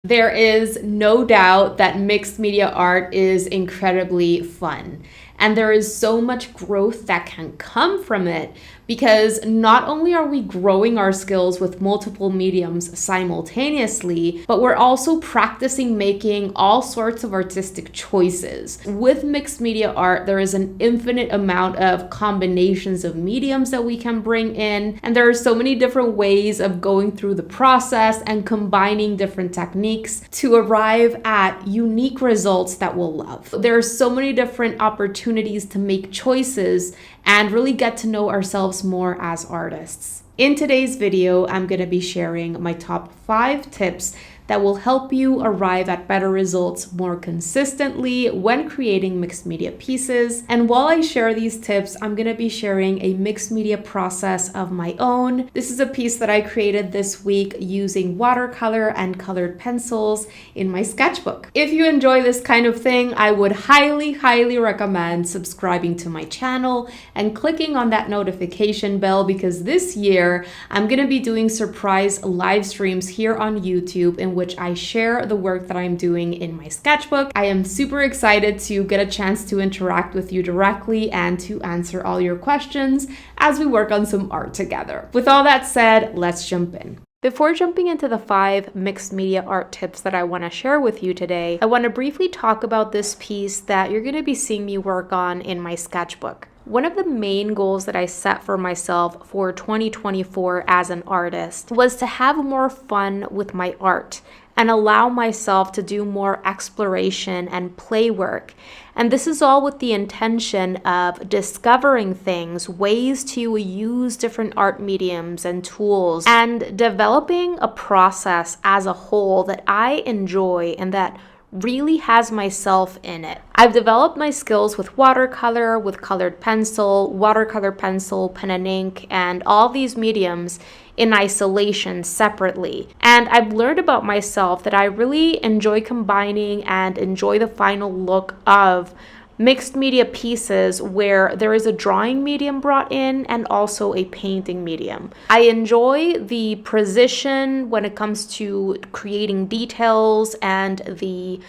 There is no doubt that mixed media art is incredibly fun. And there is so much growth that can come from it because not only are we growing our skills with multiple mediums simultaneously, but we're also practicing making all sorts of artistic choices. With mixed media art, there is an infinite amount of combinations of mediums that we can bring in, and there are so many different ways of going through the process and combining different techniques to arrive at unique results that we'll love. There are so many different opportunities to make choices and really get to know ourselves more as artists. In today's video, I'm going to be sharing my top 5 tips that will help you arrive at better results more consistently when creating mixed media pieces. And while I share these tips, I'm going to be sharing a mixed media process of my own. This is a piece that I created this week using watercolor and colored pencils in my sketchbook. If you enjoy this kind of thing, I would highly recommend subscribing to my channel and clicking on that notification bell, because this year I'm going to be doing surprise live streams here on YouTube in which I share the work that I'm doing in my sketchbook. I am super excited to get a chance to interact with you directly and to answer all your questions as we work on some art together. With all that said, let's jump in. Before jumping into the 5 mixed media art tips that I want to share with you today, I want to briefly talk about this piece that you're going to be seeing me work on in my sketchbook. One of the main goals that I set for myself for 2024 as an artist was to have more fun with my art and allow myself to do more exploration and play work. And this is all with the intention of discovering things, ways to use different art mediums and tools, and developing a process as a whole that I enjoy and that really has myself in it. I've developed my skills with watercolor, with colored pencil, watercolor pencil, pen and ink, and all these mediums in isolation separately. And I've learned about myself that I really enjoy combining and enjoy the final look of mixed media pieces where there is a drawing medium brought in and also a painting medium. I enjoy the precision when it comes to creating details and the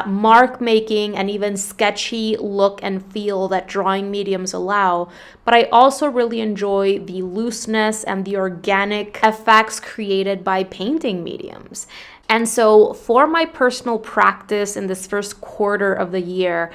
mark making and even sketchy look and feel that drawing mediums allow, but I also really enjoy the looseness and the organic effects created by painting mediums. And so for my personal practice in this first quarter of the year,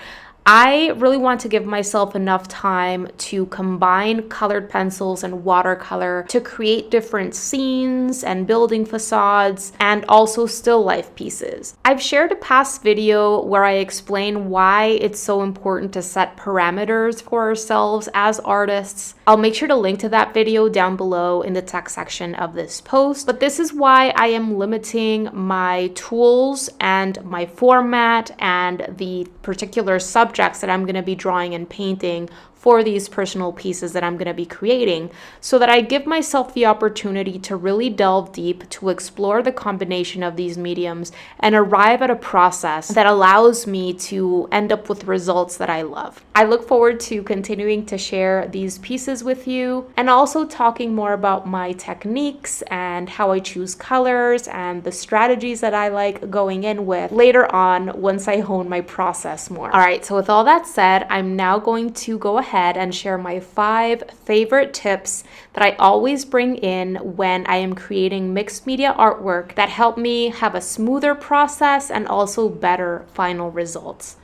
I really want to give myself enough time to combine colored pencils and watercolor to create different scenes and building facades and also still life pieces. I've shared a past video where I explain why it's so important to set parameters for ourselves as artists. I'll make sure to link to that video down below in the text section of this post. But this is why I am limiting my tools and my format and the particular subject that I'm going to be drawing and painting for these personal pieces that I'm going to be creating, so that I give myself the opportunity to really delve deep, to explore the combination of these mediums and arrive at a process that allows me to end up with results that I love. I look forward to continuing to share these pieces with you and also talking more about my techniques and how I choose colors and the strategies that I like going in with later on once I hone my process more. All right, so with all that said, I'm now going to go ahead and share my 5 favorite tips that I always bring in when I am creating mixed media artwork that help me have a smoother process and also better final results.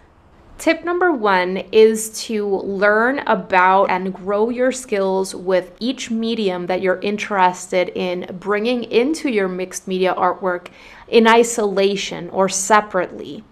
Tip number 1 is to learn about and grow your skills with each medium that you're interested in bringing into your mixed media artwork in isolation or separately.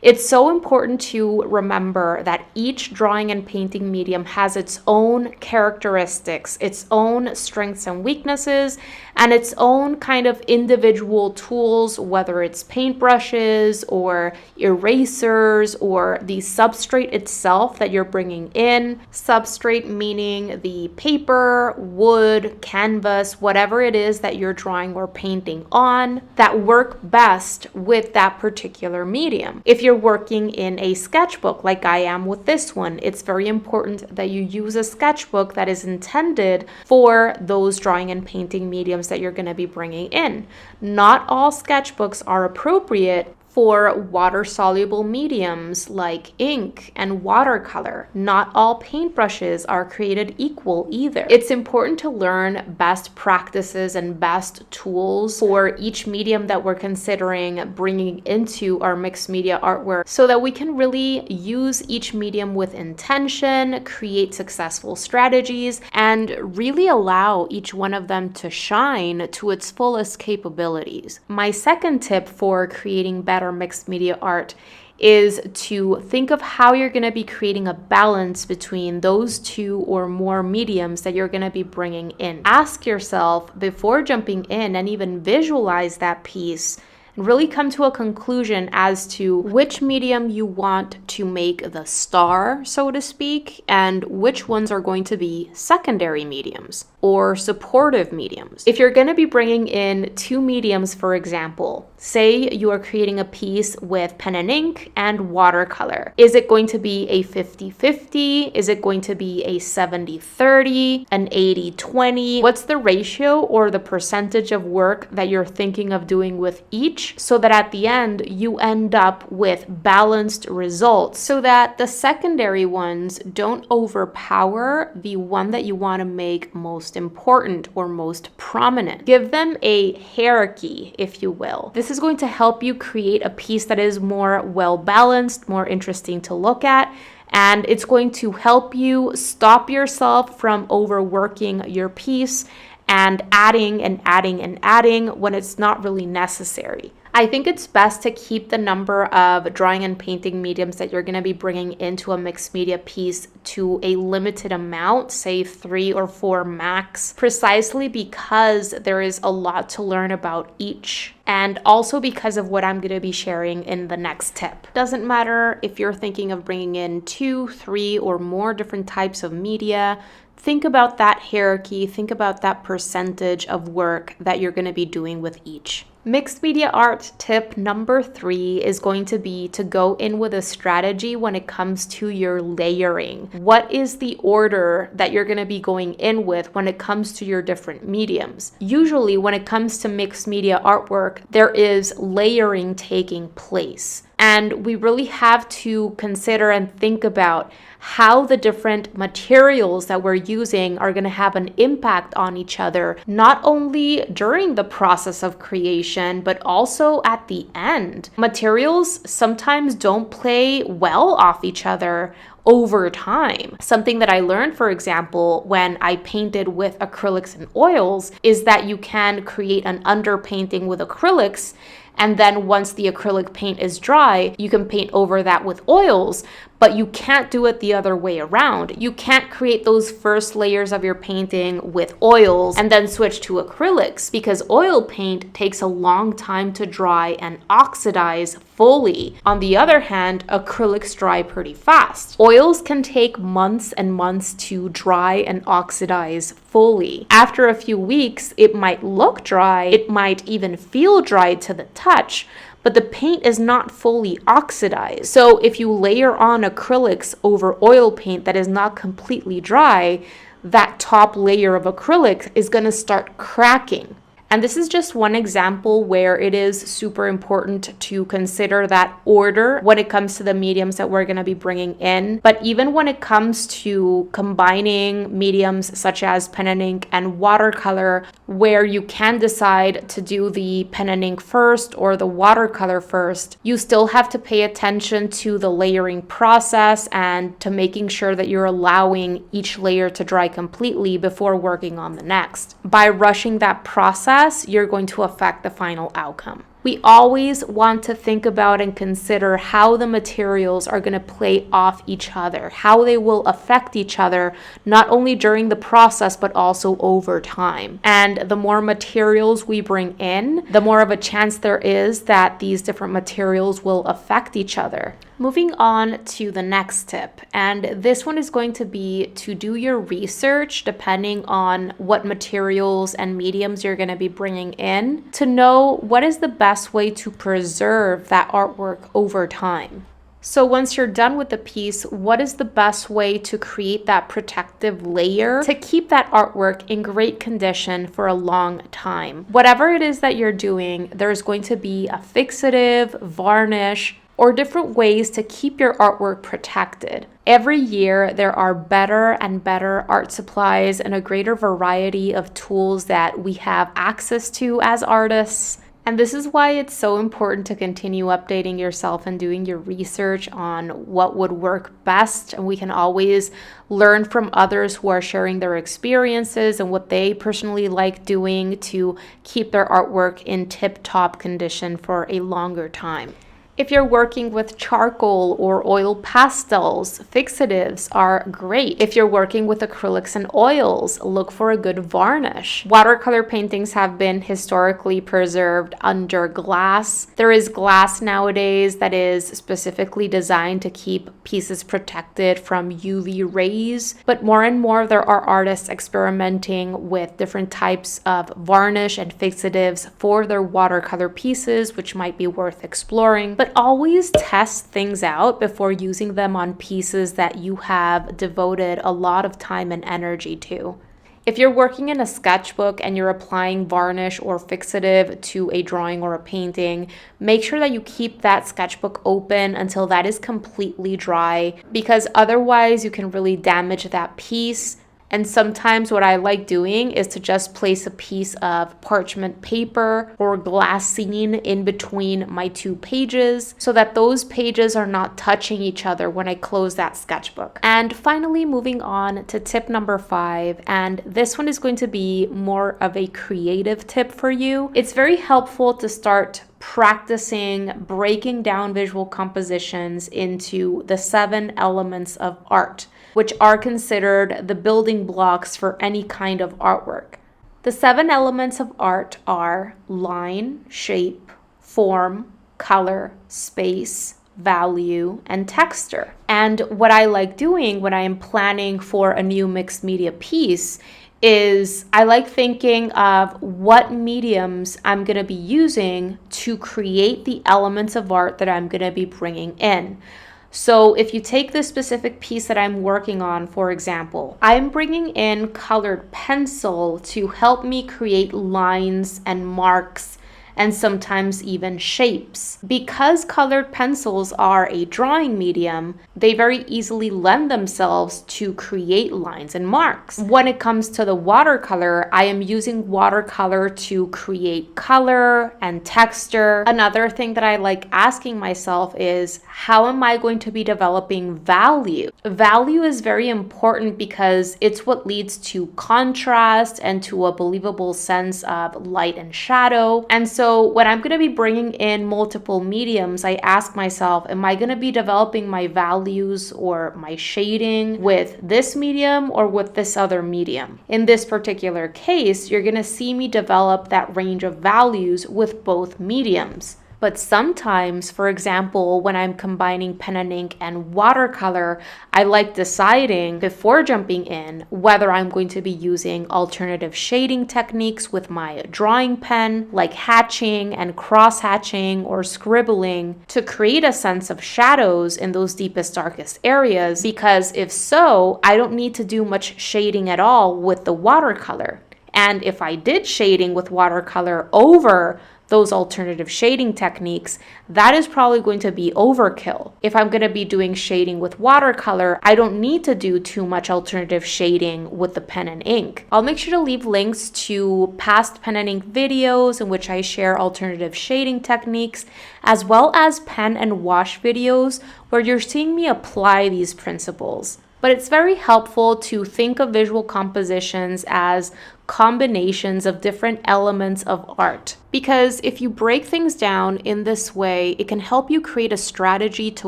It's so important to remember that each drawing and painting medium has its own characteristics, its own strengths and weaknesses, and its own kind of individual tools, whether it's paintbrushes or erasers or the substrate itself that you're bringing in. Substrate meaning the paper, wood, canvas, whatever it is that you're drawing or painting on that work best with that particular medium. If you're you're working in a sketchbook like I am with this one, it's very important that you use a sketchbook that is intended for those drawing and painting mediums that you're going to be bringing in. Not all sketchbooks are appropriate for water-soluble mediums like ink and watercolor. Not all paintbrushes are created equal either. It's important to learn best practices and best tools for each medium that we're considering bringing into our mixed media artwork so that we can really use each medium with intention, create successful strategies, and really allow each one of them to shine to its fullest capabilities. My second tip for creating better mixed media art is to think of how you're going to be creating a balance between those two or more mediums that you're going to be bringing in. Ask yourself before jumping in and even visualize that piece and really come to a conclusion as to which medium you want to make the star, so to speak, and which ones are going to be secondary mediums or supportive mediums. If you're going to be bringing in two mediums, for example, say you are creating a piece with pen and ink and watercolor. Is it going to be a 50-50? Is it going to be a 70-30, an 80-20? What's the ratio or the percentage of work that you're thinking of doing with each, so that at the end you end up with balanced results, so that the secondary ones don't overpower the one that you want to make most important or most prominent? Give them a hierarchy, if you will. This is going to help you create a piece that is more well balanced, more interesting to look at, and it's going to help you stop yourself from overworking your piece and adding and adding and adding when it's not really necessary. I think it's best to keep the number of drawing and painting mediums that you're going to be bringing into a mixed media piece to a limited amount, say 3 or 4 max, precisely because there is a lot to learn about each, and also because of what I'm going to be sharing in the next tip. Doesn't matter if you're thinking of bringing in 2, 3, or more different types of media. Think about that hierarchy, think about that percentage of work that you're going to be doing with each. Mixed media art tip number 3 is going to be to go in with a strategy when it comes to your layering. What is the order that you're going to be going in with when it comes to your different mediums? Usually when it comes to mixed media artwork, there is layering taking place. And we really have to consider and think about how the different materials that we're using are going to have an impact on each other, not only during the process of creation, but also at the end. Materials sometimes don't play well off each other over time. Something that I learned, for example, when I painted with acrylics and oils, is that you can create an underpainting with acrylics, and then once the acrylic paint is dry, you can paint over that with oils, but you can't do it the other way around. You can't create those first layers of your painting with oils and then switch to acrylics, because oil paint takes a long time to dry and oxidize fully. On the other hand, acrylics dry pretty fast. Oils can take months and months to dry and oxidize fully. After a few weeks, it might look dry, it might even feel dry to the touch, but the paint is not fully oxidized. So if you layer on acrylics over oil paint that is not completely dry, that top layer of acrylic is going to start cracking. And this is just one example where it is super important to consider that order when it comes to the mediums that we're going to be bringing in. But even when it comes to combining mediums such as pen and ink and watercolor, where you can decide to do the pen and ink first or the watercolor first, you still have to pay attention to the layering process and to making sure that you're allowing each layer to dry completely before working on the next. By rushing that process, you're going to affect the final outcome. We always want to think about and consider how the materials are going to play off each other, how they will affect each other, not only during the process, but also over time. And the more materials we bring in, the more of a chance there is that these different materials will affect each other. Moving on to the next tip, and this one is going to be to do your research depending on what materials and mediums you're going to be bringing in, to know what is the best best way to preserve that artwork over time? So once you're done with the piece, what is the best way to create that protective layer to keep that artwork in great condition for a long time? Whatever it is that you're doing, there's going to be a fixative, varnish, or different ways to keep your artwork protected. Every year, there are better and better art supplies and a greater variety of tools that we have access to as artists. And this is why it's so important to continue updating yourself and doing your research on what would work best. And we can always learn from others who are sharing their experiences and what they personally like doing to keep their artwork in tip-top condition for a longer time. If you're working with charcoal or oil pastels, fixatives are great. If you're working with acrylics and oils, look for a good varnish. Watercolor paintings have been historically preserved under glass. There is glass nowadays that is specifically designed to keep pieces protected from UV rays, but more and more there are artists experimenting with different types of varnish and fixatives for their watercolor pieces, which might be worth exploring. But always test things out before using them on pieces that you have devoted a lot of time and energy to. If you're working in a sketchbook and you're applying varnish or fixative to a drawing or a painting, make sure that you keep that sketchbook open until that is completely dry, because otherwise you can really damage that piece. And sometimes what I like doing is to just place a piece of parchment paper or glassine in between my two pages so that those pages are not touching each other when I close that sketchbook. And finally, moving on to tip number 5, and this one is going to be more of a creative tip for you. It's very helpful to start practicing breaking down visual compositions into the 7 elements of art, which are considered the building blocks for any kind of artwork. The 7 elements of art are line, shape, form, color, space, value, and texture. And what I like doing when I am planning for a new mixed media piece is I like thinking of what mediums I'm going to be using to create the elements of art that I'm going to be bringing in. So if you take this specific piece that I'm working on, for example, I'm bringing in colored pencil to help me create lines and marks and sometimes even shapes. Because colored pencils are a drawing medium, they very easily lend themselves to create lines and marks. When it comes to the watercolor, I am using watercolor to create color and texture. Another thing that I like asking myself is, how am I going to be developing value? Value is very important because it's what leads to contrast and to a believable sense of light and shadow. And so when I'm going to be bringing in multiple mediums, I ask myself, am I going to be developing my values or my shading with this medium or with this other medium? In this particular case, you're going to see me develop that range of values with both mediums. But sometimes, for example, when I'm combining pen and ink and watercolor, I like deciding before jumping in whether I'm going to be using alternative shading techniques with my drawing pen, like hatching and cross-hatching or scribbling, to create a sense of shadows in those deepest, darkest areas, because if so, I don't need to do much shading at all with the watercolor. And if I did shading with watercolor over those alternative shading techniques, that is probably going to be overkill. If I'm going to be doing shading with watercolor, I don't need to do too much alternative shading with the pen and ink. I'll make sure to leave links to past pen and ink videos in which I share alternative shading techniques, as well as pen and wash videos where you're seeing me apply these principles. But it's very helpful to think of visual compositions as combinations of different elements of art. Because if you break things down in this way, it can help you create a strategy to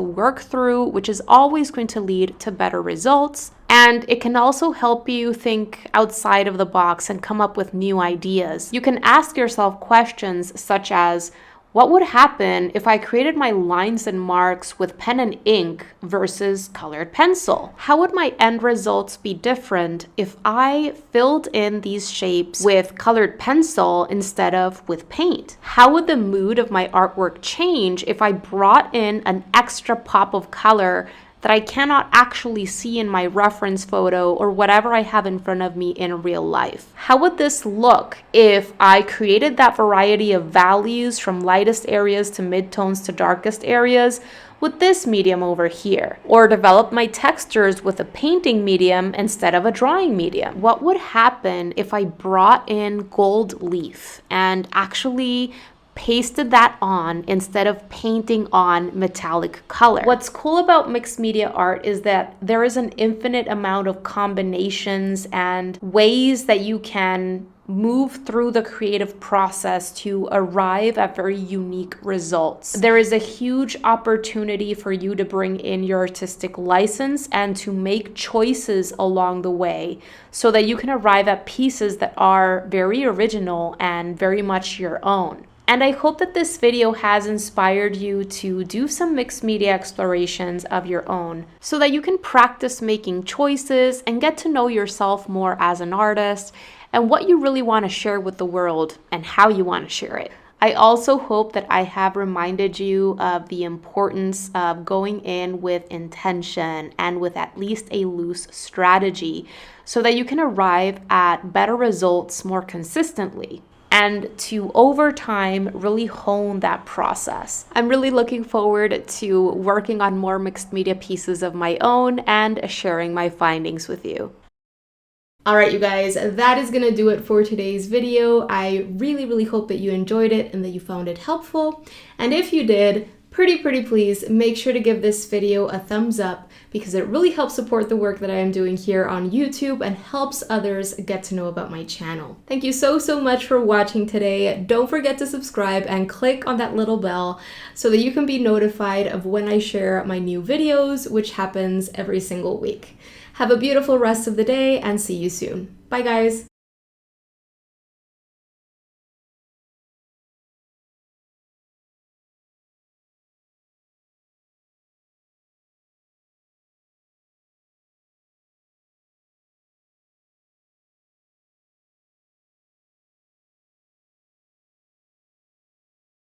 work through, which is always going to lead to better results. And it can also help you think outside of the box and come up with new ideas. You can ask yourself questions such as, What would happen if I created my lines and marks with pen and ink versus colored pencil? How would my end results be different if I filled in these shapes with colored pencil instead of with paint? How would the mood of my artwork change if I brought in an extra pop of color that I cannot actually see in my reference photo or whatever I have in front of me in real life? How would this look if I created that variety of values from lightest areas to midtones to darkest areas with this medium over here? Or develop my textures with a painting medium instead of a drawing medium? What would happen if I brought in gold leaf and actually pasted that on instead of painting on metallic color? What's cool about mixed media art is that there is an infinite amount of combinations and ways that you can move through the creative process to arrive at very unique results. There is a huge opportunity for you to bring in your artistic license and to make choices along the way so that you can arrive at pieces that are very original and very much your own. And I hope that this video has inspired you to do some mixed media explorations of your own so that you can practice making choices and get to know yourself more as an artist and what you really want to share with the world and how you want to share it. I also hope that I have reminded you of the importance of going in with intention and with at least a loose strategy so that you can arrive at better results more consistently, and to over time really hone that process. I'm really looking forward to working on more mixed media pieces of my own and sharing my findings with you. All right, you guys, that is gonna do it for today's video. I really hope that you enjoyed it and that you found it helpful. And if you did, pretty please make sure to give this video a thumbs up because it really helps support the work that I am doing here on YouTube and helps others get to know about my channel. Thank you so much for watching today. Don't forget to subscribe and click on that little bell so that you can be notified of when I share my new videos, which happens every single week. Have a beautiful rest of the day and see you soon. Bye guys.